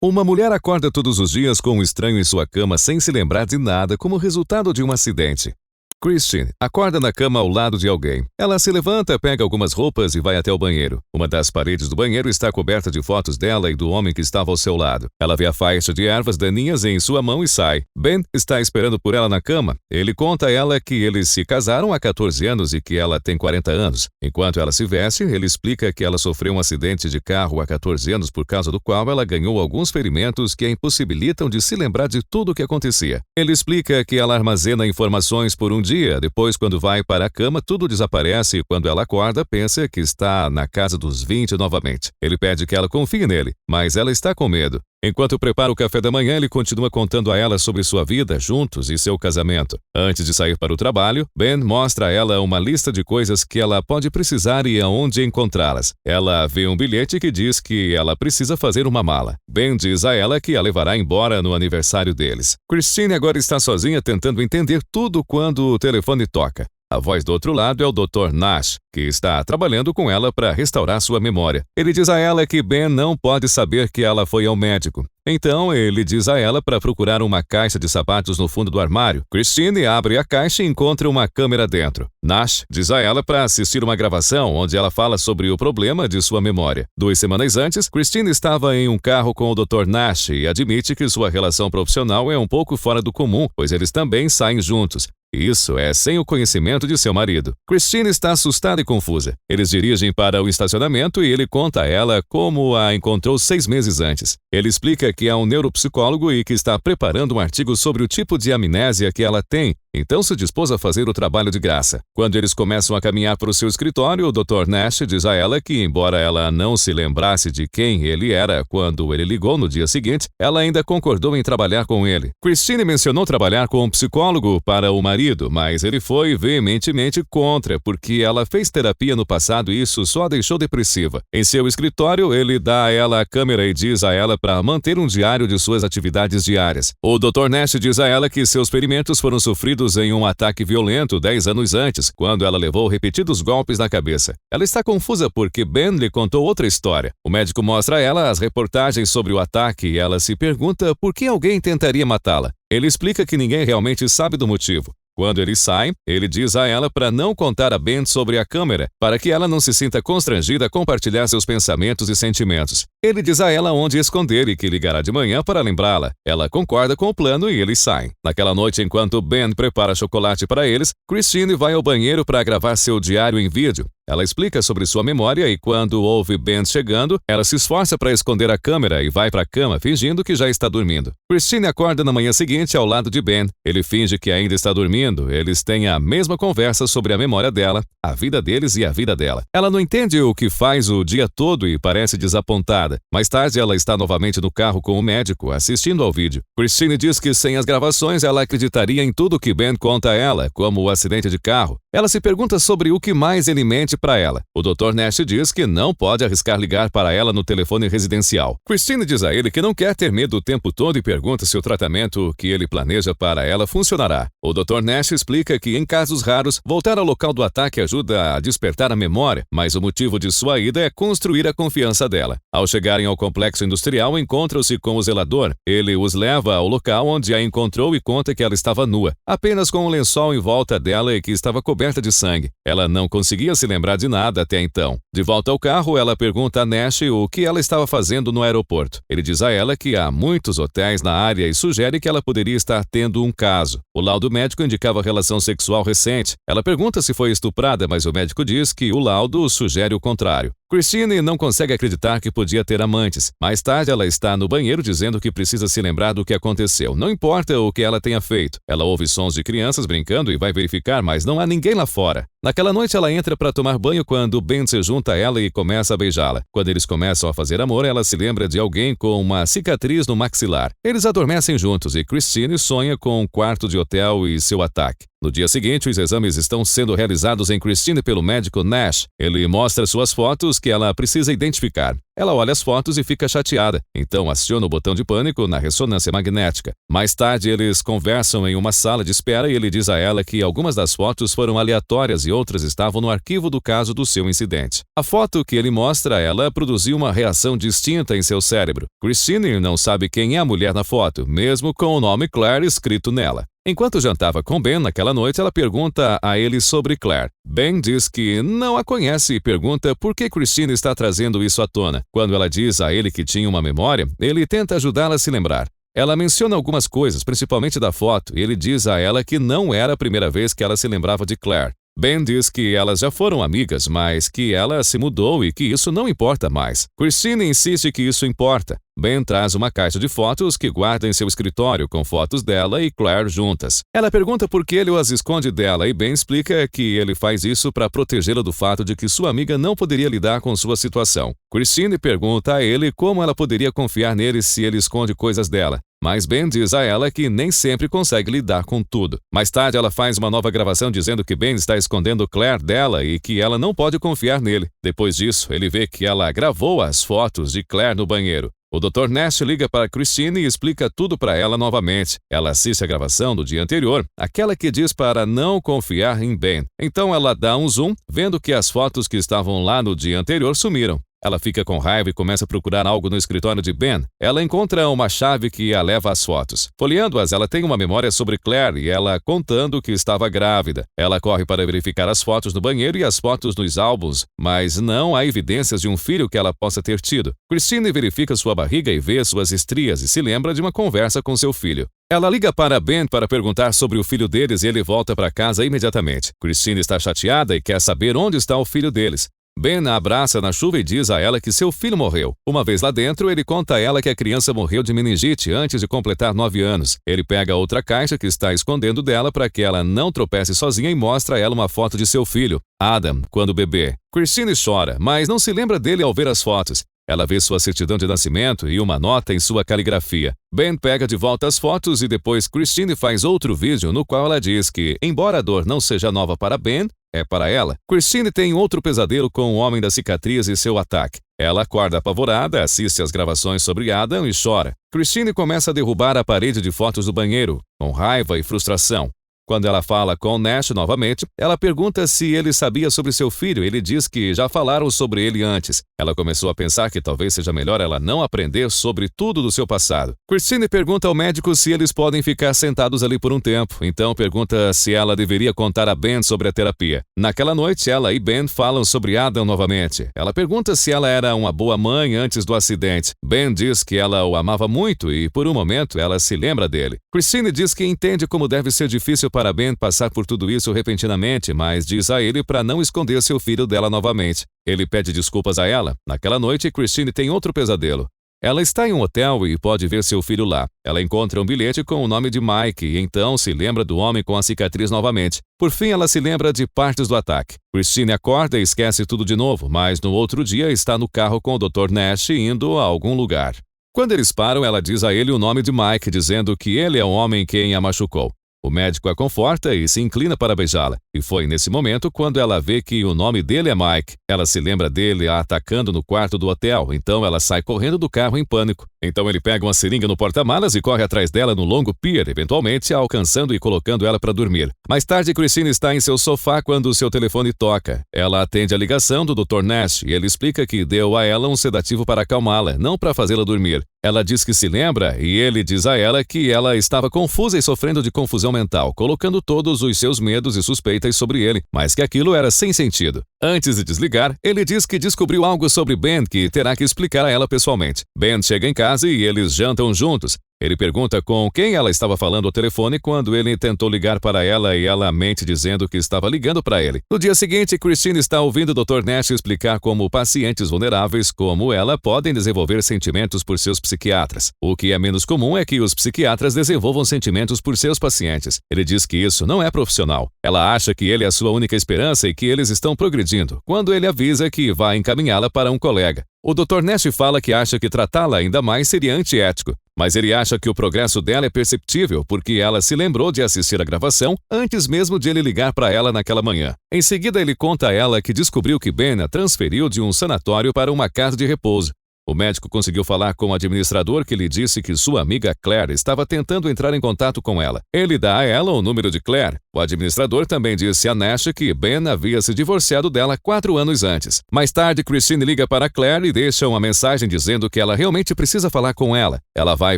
Uma mulher acorda todos os dias com um estranho em sua cama sem se lembrar de nada como resultado de um acidente. Christine acorda na cama ao lado de alguém. Ela se levanta, pega algumas roupas e vai até o banheiro. Uma das paredes do banheiro está coberta de fotos dela e do homem que estava ao seu lado. Ela vê a faixa de ervas daninhas em sua mão e sai. Ben está esperando por ela na cama. Ele conta a ela que eles se casaram há 14 anos e que ela tem 40 anos. Enquanto ela se veste, ele explica que ela sofreu um acidente de carro há 14 anos por causa do qual ela ganhou alguns ferimentos que a impossibilitam de se lembrar de tudo o que acontecia. Ele explica que ela armazena informações por um dia. Depois, quando vai para a cama, tudo desaparece e quando ela acorda, pensa que está na casa dos 20 novamente. Ele pede que ela confie nele, mas ela está com medo. Enquanto prepara o café da manhã, ele continua contando a ela sobre sua vida juntos e seu casamento. Antes de sair para o trabalho, Ben mostra a ela uma lista de coisas que ela pode precisar e aonde encontrá-las. Ela vê um bilhete que diz que ela precisa fazer uma mala. Ben diz a ela que a levará embora no aniversário deles. Christine agora está sozinha tentando entender tudo quando o telefone toca. A voz do outro lado é o Dr. Nash, que está trabalhando com ela para restaurar sua memória. Ele diz a ela que Ben não pode saber que ela foi ao médico. Então, ele diz a ela para procurar uma caixa de sapatos no fundo do armário. Christine abre a caixa e encontra uma câmera dentro. Nash diz a ela para assistir uma gravação onde ela fala sobre o problema de sua memória. 2 semanas antes, Christine estava em um carro com o Dr. Nash e admite que sua relação profissional é um pouco fora do comum, pois eles também saem juntos. Isso é sem o conhecimento de seu marido. Christine está assustada e confusa. Eles dirigem para o estacionamento e ele conta a ela como a encontrou 6 meses antes. Ele explica que é um neuropsicólogo e que está preparando um artigo sobre o tipo de amnésia que ela tem, então se dispôs a fazer o trabalho de graça. Quando eles começam a caminhar para o seu escritório, o Dr. Nash diz a ela que, embora ela não se lembrasse de quem ele era quando ele ligou no dia seguinte, ela ainda concordou em trabalhar com ele. Christine mencionou trabalhar com um psicólogo para o marido, mas ele foi veementemente contra, porque ela fez terapia no passado e isso só a deixou depressiva. Em seu escritório, ele dá a ela a câmera e diz a ela para manter um diário de suas atividades diárias. O Dr. Nash diz a ela que seus ferimentos foram sofridos em um ataque violento 10 anos antes, quando ela levou repetidos golpes na cabeça. Ela está confusa porque Ben lhe contou outra história. O médico mostra a ela as reportagens sobre o ataque e ela se pergunta por que alguém tentaria matá-la. Ele explica que ninguém realmente sabe do motivo. Quando eles saem, ele diz a ela para não contar a Ben sobre a câmera, para que ela não se sinta constrangida a compartilhar seus pensamentos e sentimentos. Ele diz a ela onde esconder e que ligará de manhã para lembrá-la. Ela concorda com o plano e eles saem. Naquela noite, enquanto Ben prepara chocolate para eles, Christine vai ao banheiro para gravar seu diário em vídeo. Ela explica sobre sua memória e quando ouve Ben chegando, ela se esforça para esconder a câmera e vai para a cama fingindo que já está dormindo. Christine acorda na manhã seguinte ao lado de Ben. Ele finge que ainda está dormindo. Eles têm a mesma conversa sobre a memória dela, a vida deles e a vida dela. Ela não entende o que faz o dia todo e parece desapontada. Mais tarde, ela está novamente no carro com o médico, assistindo ao vídeo. Christine diz que sem as gravações ela acreditaria em tudo que Ben conta a ela, como o acidente de carro. Ela se pergunta sobre o que mais ele mente para ela. O Dr. Nash diz que não pode arriscar ligar para ela no telefone residencial. Christine diz a ele que não quer ter medo o tempo todo e pergunta se o tratamento que ele planeja para ela funcionará. O Dr. Nash explica que, em casos raros, voltar ao local do ataque ajuda a despertar a memória, mas o motivo de sua ida é construir a confiança dela. Ao chegarem ao complexo industrial, encontram-se com o zelador. Ele os leva ao local onde a encontrou e conta que ela estava nua, apenas com um lençol em volta dela e que estava coberta de sangue. Ela não conseguia se lembrar de nada até então. De volta ao carro, ela pergunta a Nash o que ela estava fazendo no aeroporto. Ele diz a ela que há muitos hotéis na área e sugere que ela poderia estar tendo um caso. O laudo médico indicava relação sexual recente. Ela pergunta se foi estuprada, mas o médico diz que o laudo sugere o contrário. Christine não consegue acreditar que podia ter amantes. Mais tarde, ela está no banheiro dizendo que precisa se lembrar do que aconteceu. Não importa o que ela tenha feito. Ela ouve sons de crianças brincando e vai verificar, mas não há ninguém lá fora. Naquela noite, ela entra para tomar banho quando Ben se junta a ela e começa a beijá-la. Quando eles começam a fazer amor, ela se lembra de alguém com uma cicatriz no maxilar. Eles adormecem juntos e Christine sonha com um quarto de hotel e seu ataque. No dia seguinte, os exames estão sendo realizados em Christine pelo médico Nash. Ele mostra suas fotos que ela precisa identificar. Ela olha as fotos e fica chateada, então aciona o botão de pânico na ressonância magnética. Mais tarde, eles conversam em uma sala de espera e ele diz a ela que algumas das fotos foram aleatórias e outras estavam no arquivo do caso do seu incidente. A foto que ele mostra a ela produziu uma reação distinta em seu cérebro. Christine não sabe quem é a mulher na foto, mesmo com o nome Claire escrito nela. Enquanto jantava com Ben naquela noite, ela pergunta a ele sobre Claire. Ben diz que não a conhece e pergunta por que Christine está trazendo isso à tona. Quando ela diz a ele que tinha uma memória, ele tenta ajudá-la a se lembrar. Ela menciona algumas coisas, principalmente da foto, e ele diz a ela que não era a primeira vez que ela se lembrava de Claire. Ben diz que elas já foram amigas, mas que ela se mudou e que isso não importa mais. Christine insiste que isso importa. Ben traz uma caixa de fotos que guarda em seu escritório com fotos dela e Claire juntas. Ela pergunta por que ele as esconde dela e Ben explica que ele faz isso para protegê-la do fato de que sua amiga não poderia lidar com sua situação. Christine pergunta a ele como ela poderia confiar nele se ele esconde coisas dela. Mas Ben diz a ela que nem sempre consegue lidar com tudo. Mais tarde, ela faz uma nova gravação dizendo que Ben está escondendo Claire dela e que ela não pode confiar nele. Depois disso, ele vê que ela gravou as fotos de Claire no banheiro. O Dr. Nash liga para Christine e explica tudo para ela novamente. Ela assiste a gravação do dia anterior, aquela que diz para não confiar em Ben. Então ela dá um zoom, vendo que as fotos que estavam lá no dia anterior sumiram. Ela fica com raiva e começa a procurar algo no escritório de Ben. Ela encontra uma chave que a leva às fotos. Folheando-as, ela tem uma memória sobre Claire e ela contando que estava grávida. Ela corre para verificar as fotos no banheiro e as fotos nos álbuns, mas não há evidências de um filho que ela possa ter tido. Christine verifica sua barriga e vê suas estrias e se lembra de uma conversa com seu filho. Ela liga para Ben para perguntar sobre o filho deles e ele volta para casa imediatamente. Christine está chateada e quer saber onde está o filho deles. Ben a abraça na chuva e diz a ela que seu filho morreu. Uma vez lá dentro, ele conta a ela que a criança morreu de meningite antes de completar 9 anos. Ele pega outra caixa que está escondendo dela para que ela não tropece sozinha e mostra a ela uma foto de seu filho, Adam, quando bebê. Christine chora, mas não se lembra dele ao ver as fotos. Ela vê sua certidão de nascimento e uma nota em sua caligrafia. Ben pega de volta as fotos e depois Christine faz outro vídeo no qual ela diz que, embora a dor não seja nova para Ben, é para ela. Christine tem outro pesadelo com o homem da cicatriz e seu ataque. Ela acorda apavorada, assiste às gravações sobre Adam e chora. Christine começa a derrubar a parede de fotos do banheiro, com raiva e frustração. Quando ela fala com Nash novamente, ela pergunta se ele sabia sobre seu filho e ele diz que já falaram sobre ele antes. Ela começou a pensar que talvez seja melhor ela não aprender sobre tudo do seu passado. Christine pergunta ao médico se eles podem ficar sentados ali por um tempo, então pergunta se ela deveria contar a Ben sobre a terapia. Naquela noite, ela e Ben falam sobre Adam novamente. Ela pergunta se ela era uma boa mãe antes do acidente. Ben diz que ela o amava muito e, por um momento, ela se lembra dele. Christine diz que entende como deve ser difícil para Ben passar por tudo isso repentinamente, mas diz a ele para não esconder seu filho dela novamente. Ele pede desculpas a ela. Naquela noite, Christine tem outro pesadelo. Ela está em um hotel e pode ver seu filho lá. Ela encontra um bilhete com o nome de Mike e então se lembra do homem com a cicatriz novamente. Por fim, ela se lembra de partes do ataque. Christine acorda e esquece tudo de novo, mas no outro dia está no carro com o Dr. Nash indo a algum lugar. Quando eles param, ela diz a ele o nome de Mike, dizendo que ele é o homem quem a machucou. O médico a conforta e se inclina para beijá-la. E foi nesse momento quando ela vê que o nome dele é Mike. Ela se lembra dele a atacando no quarto do hotel, então ela sai correndo do carro em pânico. Então ele pega uma seringa no porta-malas e corre atrás dela no longo pier, eventualmente a alcançando e colocando ela para dormir. Mais tarde, Christine está em seu sofá quando seu telefone toca. Ela atende a ligação do Dr. Nash e ele explica que deu a ela um sedativo para acalmá-la, não para fazê-la dormir. Ela diz que se lembra e ele diz a ela que ela estava confusa e sofrendo de confusão mental, colocando todos os seus medos e suspeitas sobre ele, mas que aquilo era sem sentido. Antes de desligar, ele diz que descobriu algo sobre Ben que terá que explicar a ela pessoalmente. Ben chega em casa e eles jantam juntos. Ele pergunta com quem ela estava falando ao telefone quando ele tentou ligar para ela e ela mente dizendo que estava ligando para ele. No dia seguinte, Christine está ouvindo o Dr. Nash explicar como pacientes vulneráveis como ela podem desenvolver sentimentos por seus psiquiatras. O que é menos comum é que os psiquiatras desenvolvam sentimentos por seus pacientes. Ele diz que isso não é profissional. Ela acha que ele é a sua única esperança e que eles estão progredindo, quando ele avisa que vai encaminhá-la para um colega. O Dr. Nash fala que acha que tratá-la ainda mais seria antiético. mas ele acha que o progresso dela é perceptível porque ela se lembrou de assistir a gravação antes mesmo de ele ligar para ela naquela manhã. Em seguida, ele conta a ela que descobriu que Ben a transferiu de um sanatório para uma casa de repouso. O médico conseguiu falar com o administrador, que lhe disse que sua amiga Claire estava tentando entrar em contato com ela. Ele dá a ela o número de Claire. O administrador também disse a Nash que Ben havia se divorciado dela 4 anos antes. Mais tarde, Christine liga para Claire e deixa uma mensagem dizendo que ela realmente precisa falar com ela. Ela vai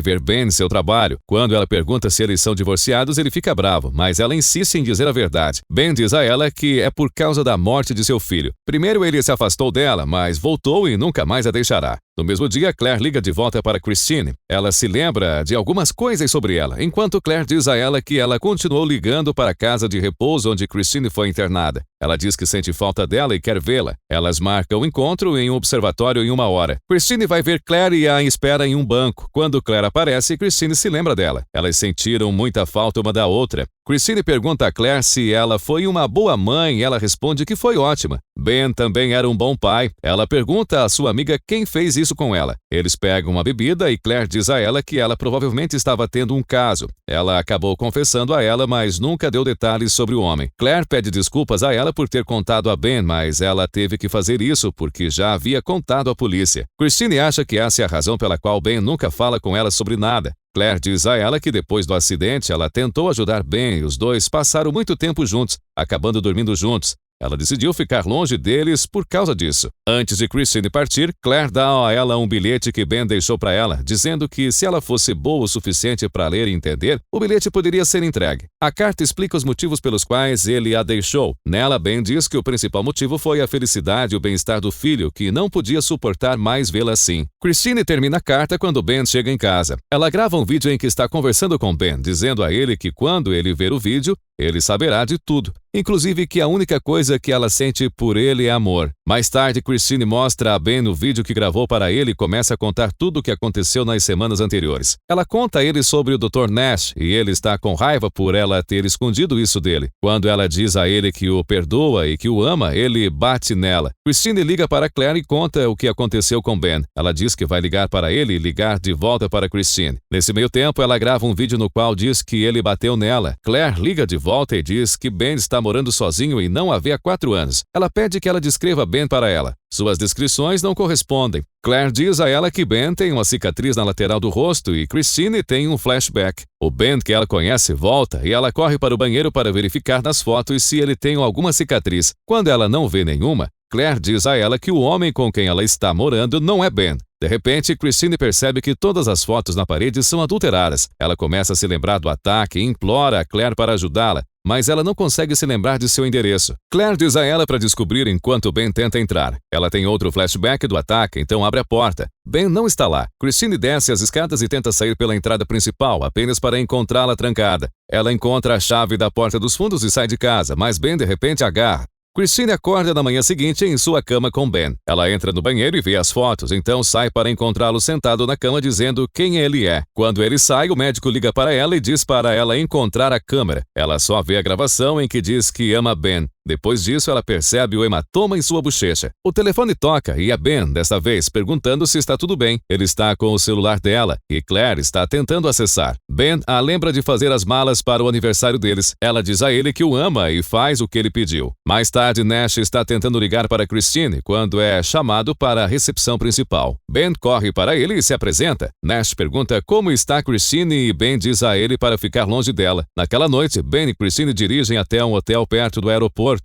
ver Ben em seu trabalho. Quando ela pergunta se eles são divorciados, ele fica bravo, mas ela insiste em dizer a verdade. Ben diz a ela que é por causa da morte de seu filho. Primeiro ele se afastou dela, mas voltou e nunca mais a deixará. No mesmo dia, Claire liga de volta para Christine. Ela se lembra de algumas coisas sobre ela, enquanto Claire diz a ela que ela continuou ligando para a casa de repouso onde Christine foi internada. Ela diz que sente falta dela e quer vê-la. Elas marcam o encontro em um observatório em 1 hora. Christine vai ver Claire e a espera em um banco. Quando Claire aparece, Christine se lembra dela. Elas sentiram muita falta uma da outra. Christine pergunta a Claire se ela foi uma boa mãe e ela responde que foi ótima. Ben também era um bom pai. Ela pergunta à sua amiga quem fez isso com ela. Eles pegam uma bebida e Claire diz a ela que ela provavelmente estava tendo um caso. Ela acabou confessando a ela, mas nunca deu detalhes sobre o homem. Claire pede desculpas a ela por ter contado a Ben, mas ela teve que fazer isso porque já havia contado à polícia. Christine acha que essa é a razão pela qual Ben nunca fala com ela sobre nada. Claire diz a ela que depois do acidente ela tentou ajudar Ben e os dois passaram muito tempo juntos, acabando dormindo juntos. Ela decidiu ficar longe deles por causa disso. Antes de Christine partir, Claire dá a ela um bilhete que Ben deixou para ela, dizendo que se ela fosse boa o suficiente para ler e entender, o bilhete poderia ser entregue. A carta explica os motivos pelos quais ele a deixou. Nela, Ben diz que o principal motivo foi a felicidade e o bem-estar do filho, que não podia suportar mais vê-la assim. Christine termina a carta quando Ben chega em casa. Ela grava um vídeo em que está conversando com Ben, dizendo a ele que quando ele ver o vídeo, ele saberá de tudo, inclusive que a única coisa que ela sente por ele é amor. Mais tarde, Christine mostra a Ben o vídeo que gravou para ele e começa a contar tudo o que aconteceu nas semanas anteriores. Ela conta a ele sobre o Dr. Nash e ele está com raiva por ela ter escondido isso dele. Quando ela diz a ele que o perdoa e que o ama, ele bate nela. Christine liga para Claire e conta o que aconteceu com Ben. Ela diz que vai ligar para ele e ligar de volta para Christine. Nesse meio tempo, ela grava um vídeo no qual diz que ele bateu nela. Claire liga de volta e diz que Ben está morando sozinho e não a vê há 4 anos. Ela pede que ela descreva Ben para ela. Suas descrições não correspondem. Claire diz a ela que Ben tem uma cicatriz na lateral do rosto e Christine tem um flashback. O Ben que ela conhece volta e ela corre para o banheiro para verificar nas fotos se ele tem alguma cicatriz. Quando ela não vê nenhuma, Claire diz a ela que o homem com quem ela está morando não é Ben. De repente, Christine percebe que todas as fotos na parede são adulteradas. Ela começa a se lembrar do ataque e implora a Claire para ajudá-la, mas ela não consegue se lembrar de seu endereço. Claire diz a ela para descobrir enquanto Ben tenta entrar. Ela tem outro flashback do ataque, então abre a porta. Ben não está lá. Christine desce as escadas e tenta sair pela entrada principal, apenas para encontrá-la trancada. Ela encontra a chave da porta dos fundos e sai de casa, mas Ben de repente agarra. Christine acorda na manhã seguinte em sua cama com Ben. Ela entra no banheiro e vê as fotos, então sai para encontrá-lo sentado na cama dizendo quem ele é. Quando ele sai, o médico liga para ela e diz para ela encontrar a câmera. Ela só vê a gravação em que diz que ama Ben. Depois disso, ela percebe o hematoma em sua bochecha. O telefone toca e é Ben, desta vez, perguntando se está tudo bem. Ele está com o celular dela e Claire está tentando acessar. Ben a lembra de fazer as malas para o aniversário deles. Ela diz a ele que o ama e faz o que ele pediu. Mais tarde, Nash está tentando ligar para Christine quando é chamado para a recepção principal. Ben corre para ele e se apresenta. Nash pergunta como está Christine e Ben diz a ele para ficar longe dela. Naquela noite, Ben e Christine dirigem até um hotel perto do aeroporto.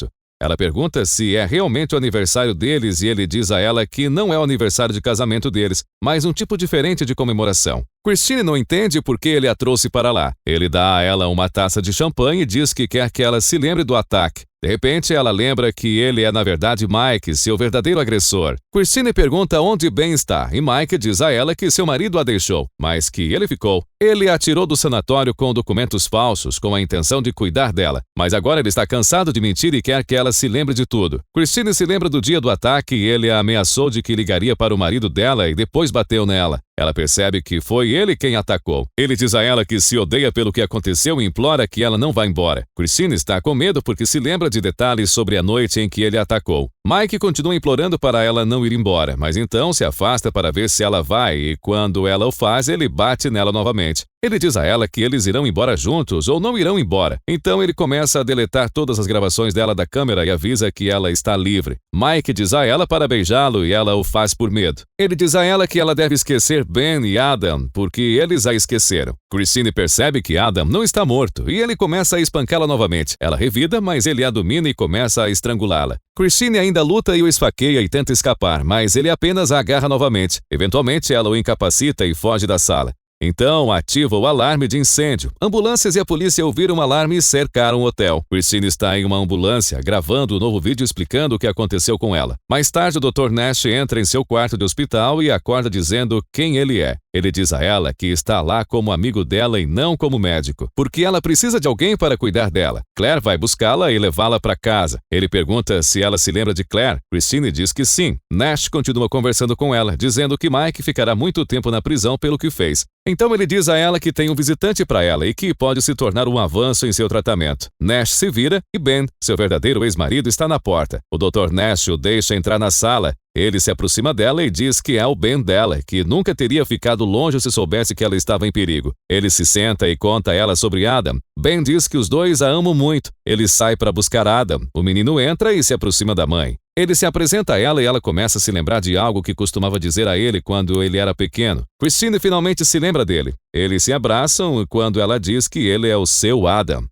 Ela pergunta se é realmente o aniversário deles e ele diz a ela que não é o aniversário de casamento deles, mas um tipo diferente de comemoração. Christine não entende por que ele a trouxe para lá. Ele dá a ela uma taça de champanhe e diz que quer que ela se lembre do ataque. De repente, ela lembra que ele é, na verdade, Mike, seu verdadeiro agressor. Christine pergunta onde Ben está e Mike diz a ela que seu marido a deixou, mas que ele ficou. Ele a tirou do sanatório com documentos falsos, com a intenção de cuidar dela. Mas agora ele está cansado de mentir e quer que ela se lembre de tudo. Christine se lembra do dia do ataque e ele a ameaçou de que ligaria para o marido dela e depois bateu nela. Ela percebe que foi ele quem atacou. Ele diz a ela que se odeia pelo que aconteceu e implora que ela não vá embora. Christine está com medo porque se lembra de detalhes sobre a noite em que ele a atacou. Mike continua implorando para ela não ir embora, mas então se afasta para ver se ela vai e quando ela o faz, ele bate nela novamente. Ele diz a ela que eles irão embora juntos ou não irão embora. Então ele começa a deletar todas as gravações dela da câmera e avisa que ela está livre. Mike diz a ela para beijá-lo e ela o faz por medo. Ele diz a ela que ela deve esquecer Ben e Adam, porque eles a esqueceram. Christine percebe que Adam não está morto e ele começa a espancá-la novamente. Ela revida, mas ele a domina e começa a estrangulá-la. Christine ainda luta e o esfaqueia e tenta escapar, mas ele apenas a agarra novamente. Eventualmente, ela o incapacita e foge da sala. Então, ativa o alarme de incêndio. Ambulâncias e a polícia ouviram o alarme e cercaram o hotel. Christine está em uma ambulância, gravando um novo vídeo explicando o que aconteceu com ela. Mais tarde, o Dr. Nash entra em seu quarto de hospital e acorda dizendo quem ele é. Ele diz a ela que está lá como amigo dela e não como médico, porque ela precisa de alguém para cuidar dela. Claire vai buscá-la e levá-la para casa. Ele pergunta se ela se lembra de Claire. Christine diz que sim. Nash continua conversando com ela, dizendo que Mike ficará muito tempo na prisão pelo que fez. Então ele diz a ela que tem um visitante para ela e que pode se tornar um avanço em seu tratamento. Nash se vira e Ben, seu verdadeiro ex-marido, está na porta. O Dr. Nash o deixa entrar na sala. Ele se aproxima dela e diz que é o Ben dela, que nunca teria ficado longe se soubesse que ela estava em perigo. Ele se senta e conta a ela sobre Adam. Ben diz que os dois a amam muito. Ele sai para buscar Adam. O menino entra e se aproxima da mãe. Ele se apresenta a ela e ela começa a se lembrar de algo que costumava dizer a ele quando ele era pequeno. Christine finalmente se lembra dele. Eles se abraçam quando ela diz que ele é o seu Adam.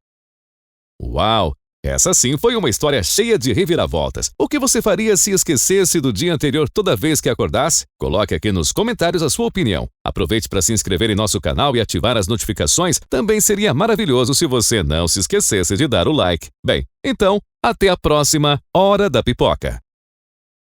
Uau! Essa sim foi uma história cheia de reviravoltas. O que você faria se esquecesse do dia anterior toda vez que acordasse? Coloque aqui nos comentários a sua opinião. Aproveite para se inscrever em nosso canal e ativar as notificações. Também seria maravilhoso se você não se esquecesse de dar o like. Bem, então, até a próxima Hora da Pipoca.